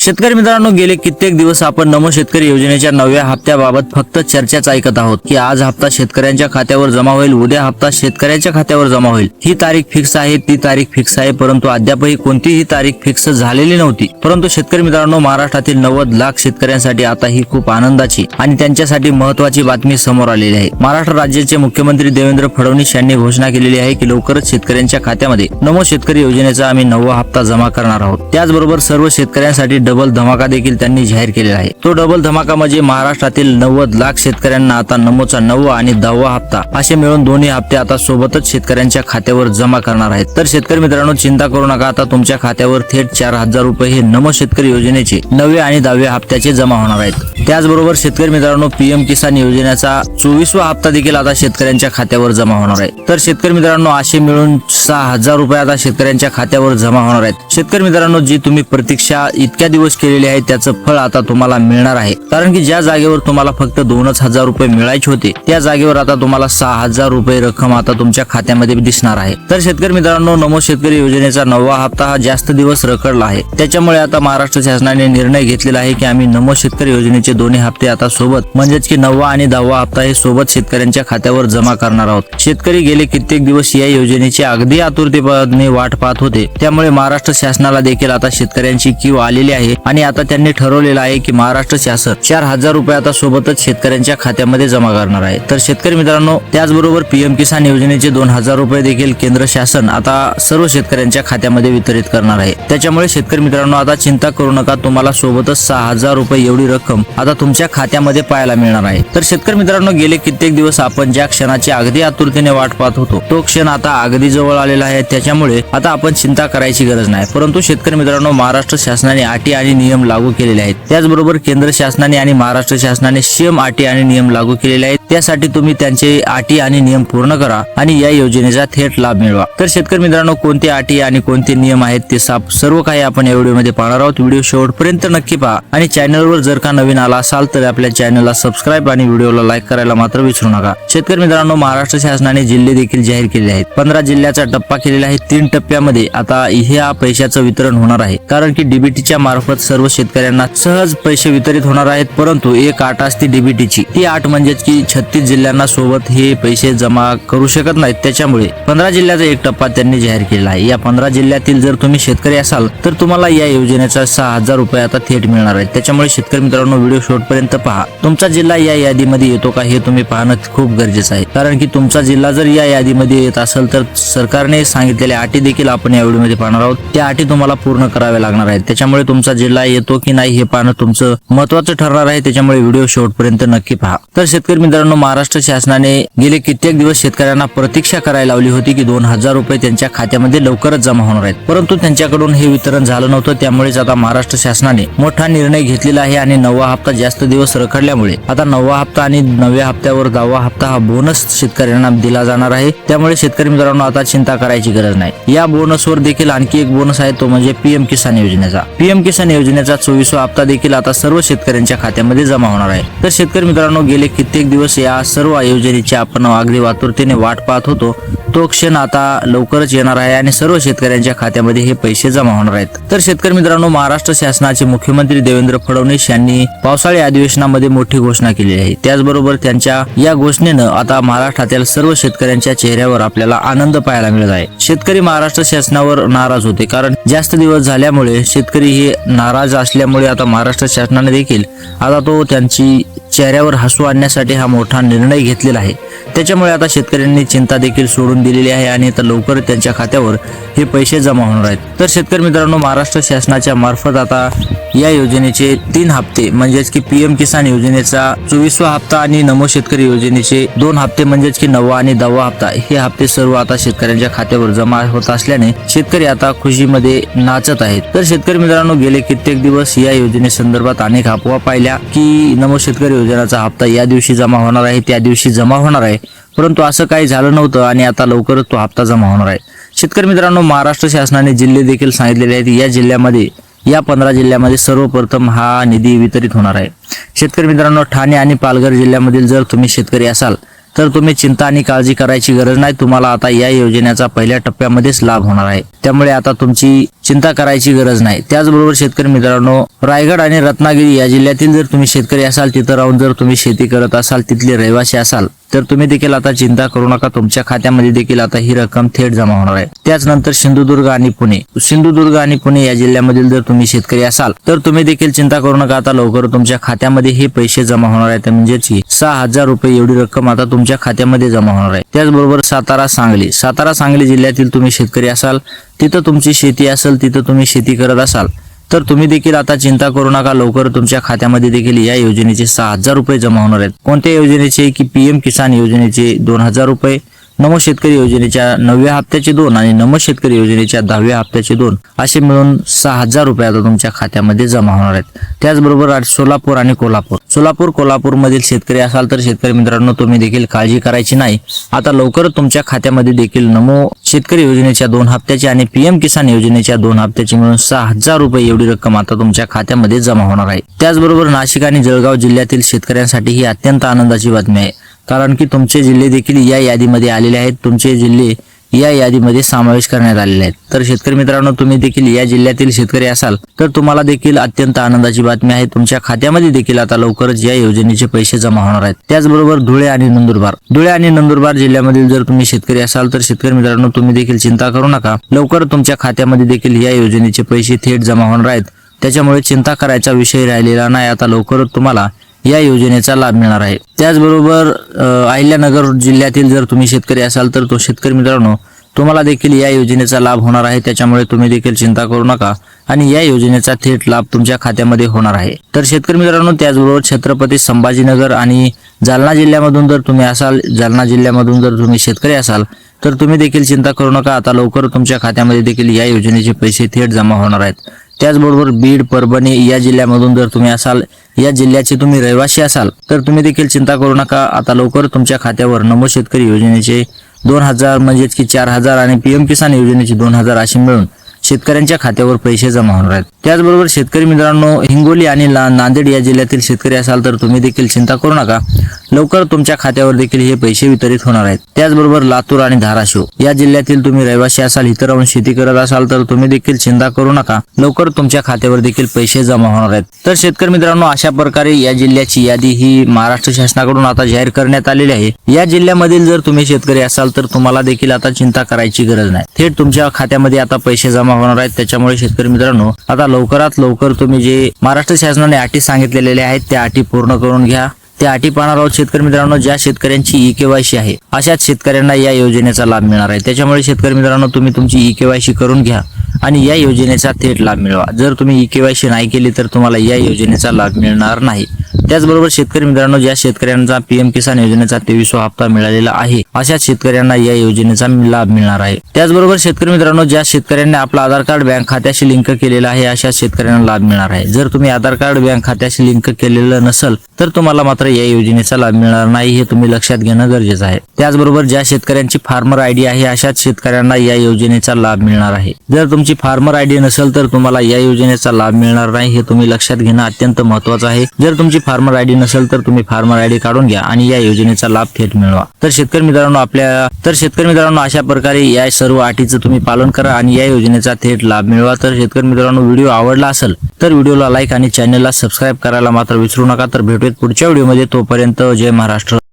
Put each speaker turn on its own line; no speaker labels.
शेतकरी मित्रांनो, गेले कित्येक दिवस आपण नमो शेतकरी योजनेच्या नव्या हप्त्याबाबत फक्त चर्चाच ऐकत आहोत की आज हप्ता शेतकऱ्यांच्या खात्यावर जमा होईल, उद्या हप्ता शेतकऱ्यांच्या खात्यावर जमा होईल. ही तारीख फिक्स आहे, ती तारीख फिक्स आहे, परंतु अद्यापही कोणतीही तारीख फिक्स झालेली नव्हती. परंतु शेतकरी मित्रांनो, महाराष्ट्रातील 90 लाख शेतकऱ्यांसाठी आता ही खूप आनंदाची आणि त्यांच्यासाठी महत्त्वाची बातमी समोर आलेली आहे. महाराष्ट्र राज्याचे मुख्यमंत्री देवेंद्र फडणवीस यांनी घोषणा केलेली आहे की लवकरच शेतकऱ्यांच्या खात्यामध्ये नमो शेतकरी योजनेचा आम्ही 9वा हप्ता जमा करणार आहोत. त्याचबरोबर सर्व शेतकऱ्यांसाठी डबल धमाका देखील त्यांनी जाहीर केलेला आहे. तो डबल धमाका म्हणजे महाराष्ट्रातील 90 लाख शेतकऱ्यांना आता नमोचा 9वा आणि 10वा हप्ता असे मिळून दोन्ही हप्ते आता सोबतच शेतकऱ्यांच्या खात्यावर जमा करणार आहेत. तर शेतकरी मित्रांनो, चिंता करू नका, आता तुमच्या खात्यावर थेट 4000 रुपये हे नमो शेतकरी योजनेचे 9वे आणि 10व्या हप्त्याचे जमा होणार आहेत. त्याचबरोबर शेतकरी मित्रांनो, पीएम किसान योजनेचा 24वा हप्ता देखील आता शेतकऱ्यांच्या खात्यावर जमा होणार आहे. तर शेतकरी मित्रांनो, असे मिळून 6000 रुपये आता शेतकऱ्यांच्या खात्यावर जमा होणार आहेत. शेतकरी मित्रांनो, जी तुम्ही प्रतीक्षा इतक्या दिवस केलेली आहे त्याचं फळ आता तुम्हाला मिळणार आहे. कारण की ज्या जागेवर तुम्हाला फक्त 2000 रुपये मिळायचे होते त्या जागेवर आता तुम्हाला 6000 रुपये रक्कम आता तुमच्या खात्यामध्ये दिसणार आहे. तर शेतकरी मित्रांनो, नमो शेतकरी योजनेचा 9वा हप्ता हा जास्त दिवस रखडला आहे. त्याच्यामुळे आता महाराष्ट्र शासनाने निर्णय घेतलेला आहे की आम्ही नमो शेतकरी योजनेचे दोन्ही हप्ते आता सोबत म्हणजेच की 9वा आणि 10वा हप्ता हे सोबत शेतकऱ्यांच्या खात्यावर जमा करणार आहोत. शेतकरी गेले कित्येक दिवस या योजनेची अगदी आतुरतेने वाट पाहत होते. त्यामुळे महाराष्ट्र शासनाला देखील आता शेतकऱ्यांची क्यू आलेली आहे आणि आता त्यांनी ठरवलेलं आहे की महाराष्ट्र शासन 4000 रुपये आता सोबतच शेतकऱ्यांच्या खात्यामध्ये जमा करणार आहे. तर शेतकरी मित्रांनो, त्याचबरोबर पीएम किसान योजनेचे 2000 रुपये देखील केंद्र शासन आता सर्व शेतकऱ्यांच्या खात्यामध्ये वितरित करणार आहे. त्याच्यामुळे शेतकरी मित्रांनो, आता चिंता करू नका, तुम्हाला सोबतच 6000 रुपये एवढी रक्कम आता तुमच्या खात्यामध्ये पाहायला मिळणार आहे. तर शेतकरी मित्रांनो, गेले कित्येक दिवस आपण ज्या क्षणाची अगदी आतुरतेने वाट पाहत होतो तो क्षण आता अगदी जवळ आलेला आहे. त्याच्यामुळे आता आपण चिंता करायची गरज नाही. परंतु शेतकरी मित्रांनो, महाराष्ट्र शासनाने अटी आणि नियम लागू केलेले आहेत. त्याचबरोबर केंद्र शासनाने आणि महाराष्ट्र शासनाने सेम अटी आणि नियम लागू केलेले आहेत. त्यासाठी तुम्ही त्यांचे अटी आणि नियम पूर्ण करा आणि या योजनेचा थेट लाभ मिळवा. तर शेतकरी मित्रांनो, कोणते अटी आणि कोणते नियम आहेत ते सर्व काही आपण या व्हिडिओमध्ये पाहणार आहोत. व्हिडिओ शेवटपर्यंत नक्की पहा आणि चॅनलवर जर का नवीन आला असाल तर आपल्या चॅनलला सबस्क्राईब आणि व्हिडिओला लाईक करायला मात्र विसरू नका. शेतकरी मित्रांनो, महाराष्ट्र शासनाने जिल्हे देखील जाहीर केले आहेत. 15 जिल्ह्याचा टप्पा केलेला आहे. 3 टप्प्यामध्ये आता ह्या पैशाचं वितरण होणार आहे. कारण की डीबीटीच्या मार्फत सर्व शेतकऱ्यांना सहज पैसे वितरित होणार आहेत. परंतु एक अट असते डीबीटीची, ती अट म्हणजेच की 36 जिल्ह्यांना सोबत हे पैसे जमा करू शकत नाहीत. त्याच्यामुळे 15 जिल्ह्याचा एक टप्पा त्यांनी जाहीर केला आहे. या 15 जिल्ह्यातील जर तुम्ही शेतकरी असाल तर तुम्हाला या योजनेचा 6000 रुपये आता थेट मिळणार आहेत. त्याच्यामुळे शेतकरी मित्रांनो, व्हिडिओ शेवटपर्यंत पहा. तुमचा जिल्हा या यादीमध्ये येतो का हे तुम्ही पाहणं खूप गरजेचं आहे. कारण की तुमचा जिल्हा जर या यादीमध्ये येत असेल तर सरकारने सांगितलेल्या अटी देखील आपण या व्हिडिओमध्ये पाहणार आहोत. त्या अटी तुम्हाला पूर्ण कराव्या लागणार आहेत. त्याच्यामुळे तुमचा जिल्हा येतो की नाही हे पाहणं तुमचं महत्त्वाचं ठरणार आहे. त्याच्यामुळे व्हिडिओ शेवटपर्यंत नक्की पहा. तर शेतकरी मित्रांनो, महाराष्ट्र शासनाने गेले कित्येक दिवस शेतकऱ्यांना प्रतीक्षा करायला लावली होती की 2000 रुपये त्यांच्या खात्यामध्ये लवकरच जमा होणार आहेत. परंतु त्यांच्याकडून हे वितरण झालं नव्हतं. त्यामुळेच आता महाराष्ट्र शासनाने मोठा निर्णय घेतलेला आहे आणि 9वा हप्ता जास्त दिवस रखडल्यामुळे आता 9वा हप्ता आणि 9व्या हप्त्यावर 10वा हप्ता हा बोनस शेतकऱ्यांना दिला जाणार आहे. त्यामुळे शेतकरी मित्रांनो, आता चिंता करायची गरज नाही. या बोनसवर देखील आणखी एक बोनस आहे, तो म्हणजे पीएम किसान योजनेचा. पीएम किसान योजनेचा 24वा हप्ता देखील आता सर्व शेतकऱ्यांच्या खात्यामध्ये जमा होणार आहे. तर शेतकरी मित्रांनो, गेले कित्येक दिवस या सर्व योजनेची आपण अगदी आतुरतेने वाट पाहत होतो तो क्षण आता लवकरच येणार आहे आणि सर्व शेतकऱ्यांच्या खात्यामध्ये हे पैसे जमा होणार आहेत. तर शेतकरी मित्रांनो, महाराष्ट्र शासनाचे मुख्यमंत्री देवेंद्र फडणवीस यांनी पावसाळी अधिवेशनामध्ये मोठी घोषणा केली आहे. त्याचबरोबर त्यांच्या या घोषणेनं आता महाराष्ट्रातील सर्व शेतकऱ्यांच्या चेहऱ्यावर आपल्याला आनंद पाहायला मिळत आहे. शेतकरी महाराष्ट्र शासनावर नाराज होते, कारण जास्त दिवस झाल्यामुळे शेतकरी हे नाराज असल्यामुळे आता महाराष्ट्र शासनाने देखील आता तो त्यांची चेहऱ्यावर हसू आणण्यासाठी हा मोठा निर्णय घेतलेला आहे. त्याच्यामुळे आता शेतकऱ्यांनी चिंता देखील सोडून दिलेली आहे आणि आता लवकर त्यांच्या खात्यावर हे पैसे जमा होणार आहेत. तर शेतकरी मित्रांनो, महाराष्ट्र शासनाच्या मार्फत आता या योजनेचे 3 हप्ते म्हणजेच की पीएम किसान योजनेचा 24वा हप्ता आणि नमो शेतकरी योजनेचे 2 हप्ते म्हणजेच की 9वा आणि 10वा हप्ता हे हप्ते सर्व आता शेतकऱ्यांच्या खात्यावर जमा होत असल्याने शेतकरी आता खुशीमध्ये नाचत आहेत. तर शेतकरी मित्रांनो, गेले कित्येक दिवस या योजनेसंदर्भात अनेक अफवा पाहिल्या की नमो शेतकरी योजनेचा हप्ता या दिवशी जमा होणार आहे, त्या दिवशी जमा होणार आहे. परंतु असं काही झालं नव्हतं आणि आता लवकरच तो हप्ता जमा होणार आहे. शेतकरी मित्रांनो, महाराष्ट्र शासनाने जिल्हे देखील सांगितलेले आहेत. या जिल्ह्यामध्ये या 15 जिल्ह्यामध्ये सर्वप्रथम हा निधी वितरित होणार आहे. शेतकरी मित्रांनो, ठाणे आणि पालघर जिल्ह्यामधील जर तुम्ही शेतकरी असाल तर तुम्ही चिंता आणि काळजी करायची गरज नाही. तुम्हाला आता या योजनेचा पहिल्या टप्प्यामध्येच लाभ होणार आहे. त्यामुळे आता तुमची चिंता करायची गरज नाही. त्याचबरोबर शेतकरी मित्रांनो, रायगड आणि रत्नागिरी या जिल्ह्यातील जर तुम्ही शेतकरी असाल, तिथं राहून जर तुम्ही शेती करत असाल, तिथले रहिवासी असाल, तर तुम्ही देखील आता चिंता करू नका. तुमच्या खात्यामध्ये देखील आता ही रक्कम थेट जमा होणार आहे. त्याचनंतर सिंधुदुर्ग आणि पुणे या जिल्ह्यामधील जर तुम्ही शेतकरी असाल, तर तुम्ही देखील चिंता करू नका. आता लवकर तुमच्या खात्यामध्ये हे पैसे जमा होणार आहेत. म्हणजेच 6,000 रुपये एवढी रक्कम आता तुमच्या खात्यामध्ये जमा होणार आहे. त्याचबरोबर सातारा सांगली जिल्ह्यातील तुम्ही शेतकरी असाल, तिथं तुमची शेती असेल, तिथं तुम्ही शेती करत असाल, तर तुम्ही देखील आता चिंता करू नका. लवकर तुमच्या खात्यामध्ये देखील या योजनेचे 6,000 रुपये जमा होणार आहेत. कोणत्या योजनेचे की पीएम किसान योजनेचे 2,000 रुपये, नमो शेतकरी योजनेच्या 9व्या हप्त्याचे 2 आणि नमो शेतकरी योजनेच्या 10व्या हप्त्याचे 2 असे मिळून 6,000 रुपये आता तुमच्या खात्यामध्ये जमा होणार आहेत. त्याचबरोबर सोलापूर आणि कोल्हापूर मधील शेतकरी असाल, तर शेतकरी मित्रांनो, तुम्ही देखील काळजी करायची नाही. आता लवकरच तुमच्या खात्यामध्ये देखील नमो शेतकरी योजनेच्या 2 हप्त्याची आणि पीएम किसान योजनेच्या 2 हप्त्याची मिळून 6,000 रुपये एवढी रक्कम आता तुमच्या खात्यामध्ये जमा होणार आहे. त्याचबरोबर नाशिक आणि जळगाव जिल्ह्यातील शेतकऱ्यांसाठी ही अत्यंत आनंदाची बातमी आहे. कारण की तुमचे जिल्हे देखील या यादीमध्ये आलेले आहेत. तुमचे जिल्हे या यादीमध्ये समावेश करण्यात आलेले आहेत. तर शेतकरी मित्रांनो, तुम्ही देखील या जिल्ह्यातील शेतकरी असाल, तर तुम्हाला देखील अत्यंत आनंदाची बातमी आहे. तुमच्या खात्यामध्ये देखील आता लवकरच या योजनेचे पैसे जमा होणार आहेत. त्याचबरोबर धुळे आणि नंदुरबार जिल्ह्यामधील जर तुम्ही शेतकरी असाल, तर शेतकरी मित्रांनो, तुम्ही देखील चिंता करू नका. लवकर तुमच्या खात्यामध्ये देखील या योजनेचे पैसे थेट जमा होणार आहेत. त्याच्यामुळे चिंता करायचा विषय राहिलेला नाही. आता लवकरच तुम्हाला या योजनेचा लाभ मिळणार आहे. त्याचबरोबर अहिल्यानगर जिल्ह्यातील जर तुम्ही शेतकरी असाल, तर तो शेतकरी मित्रांनो, तुम्हाला देखील या योजनेचा लाभ होणार आहे. त्याच्यामुळे तुम्ही देखील चिंता करू नका आणि या योजनेचा थेट लाभ तुमच्या खात्यामध्ये होणार आहे. तर शेतकरी मित्रांनो, त्याचबरोबर छत्रपती संभाजीनगर आणि जालना जिल्ह्यामधून जर तुम्ही शेतकरी असाल, तर तुम्ही देखील चिंता करू नका. आता लवकर तुमच्या खात्यामध्ये देखील या योजनेचे पैसे थेट जमा होणार आहेत. त्याचबरोबर बीड, परभणी या जिल्ह्यामधून जर तुम्ही असाल, या जिल्ह्याचे तुम्ही रहिवासी असाल, तर तुम्ही देखील चिंता करू नका. आता लवकर तुमच्या खात्यावर नमो शेतकरी योजनेचे 2,000 म्हणजेच की 4,000 आणि पीएम किसान योजनेचे 2,000 असे मिळून शेतकऱ्यांच्या खात्यावर पैसे जमा होणार आहेत. त्याचबरोबर शेतकरी मित्रांनो, हिंगोली आणि नांदेड या जिल्ह्यातील शेतकरी असाल, तर तुम्ही देखील चिंता करू नका. लवकर तुमच्या खात्यावर देखील हे पैसे वितरित होणार आहेत. त्याचबरोबर लातूर आणि धाराशिव या जिल्ह्यातील तुम्ही रहिवासी असाल, इतर राहून शेती करत असाल, तर तुम्ही देखील चिंता करू नका. लवकर तुमच्या खात्यावर देखील पैसे जमा होणार आहेत. तर शेतकरी मित्रांनो, अशा प्रकारे या जिल्ह्याची यादी ही महाराष्ट्र शासनाकडून आता जाहीर करण्यात आलेली आहे. या जिल्ह्यामधील जर तुम्ही शेतकरी असाल, तर तुम्हाला देखील आता चिंता करायची गरज नाही. थेट तुमच्या खात्यामध्ये आता पैसे जमा होणार आहेत. त्याच्यामुळे शेतकरी मित्रांनो, आता लवकरात लवकर तुम्ही जे महाराष्ट्र शासनाने अटी सांगितलेल्या आहेत, त्या अटी पूर्ण करून घ्या. त्या अटी पाहणार आहोत शेतकरी मित्रांनो. ज्या शेतकऱ्यांची ई-केवायसी आहे, अशाच शेतकऱ्यांना या योजनेचा लाभ मिळणार आहे. त्याच्यामुळे शेतकरी मित्रांनो, तुम्ही तुमची ई-केवायसी करून घ्या आणि या योजनेचा थेट लाभ मिळवा. जर तुम्ही ई-केवायसी नाही केली, तर तुम्हाला या योजनेचा लाभ मिळणार नाही. त्याचबरोबर शेतकरी मित्रांनो, ज्या शेतकऱ्यांचा पीएम किसान योजनेचा 23वा हप्ता मिळालेला आहे, अशाच शेतकऱ्यांना या योजनेचा लाभ मिळणार आहे. त्याचबरोबर शेतकरी मित्रांनो, ज्या शेतकऱ्यांनी आपलं आधार कार्ड बँक खात्याशी लिंक केलेलं आहे, अशा शेतकऱ्यांना लाभ मिळणार आहे. जर तुम्ही आधार कार्ड बँक खात्याशी लिंक केलेलं नसेल, तर तुम्हाला मात्र या योजनेचा लाभ मिळणार नाही. हे तुम्ही लक्षात घेणं गरजेचं आहे. त्याचबरोबर ज्या शेतकऱ्यांची फार्मर आयडी आहे, अशाच शेतकऱ्यांना या योजनेचा लाभ मिळणार आहे. जर तुमची फार्मर आयडी नसेल, तर तुम्हाला या योजनेचा लाभ मिळणार नाही. हे तुम्ही लक्षात घेणं अत्यंत महत्त्वाचं आहे. जर तुमची फार्मर आयडी नसेल, तर तुम्ही फार्मर आयडी काढून घ्या आणि या योजनेचा लाभ थेट मिळवा. तर शेतकरी मित्रांनो, अशा प्रकारे या सर्व अटीचं तुम्ही पालन करा आणि या योजनेचा थेट लाभ मिळवा. तर शेतकरी मित्रांनो, व्हिडिओ आवडला असेल तर व्हिडिओला लाईक आणि चॅनलला सबस्क्राईब करायला मात्र विसरू नका. तर भेटूयात पुढच्या व्हिडिओमध्ये. तोपर्यंत जय महाराष्ट्र.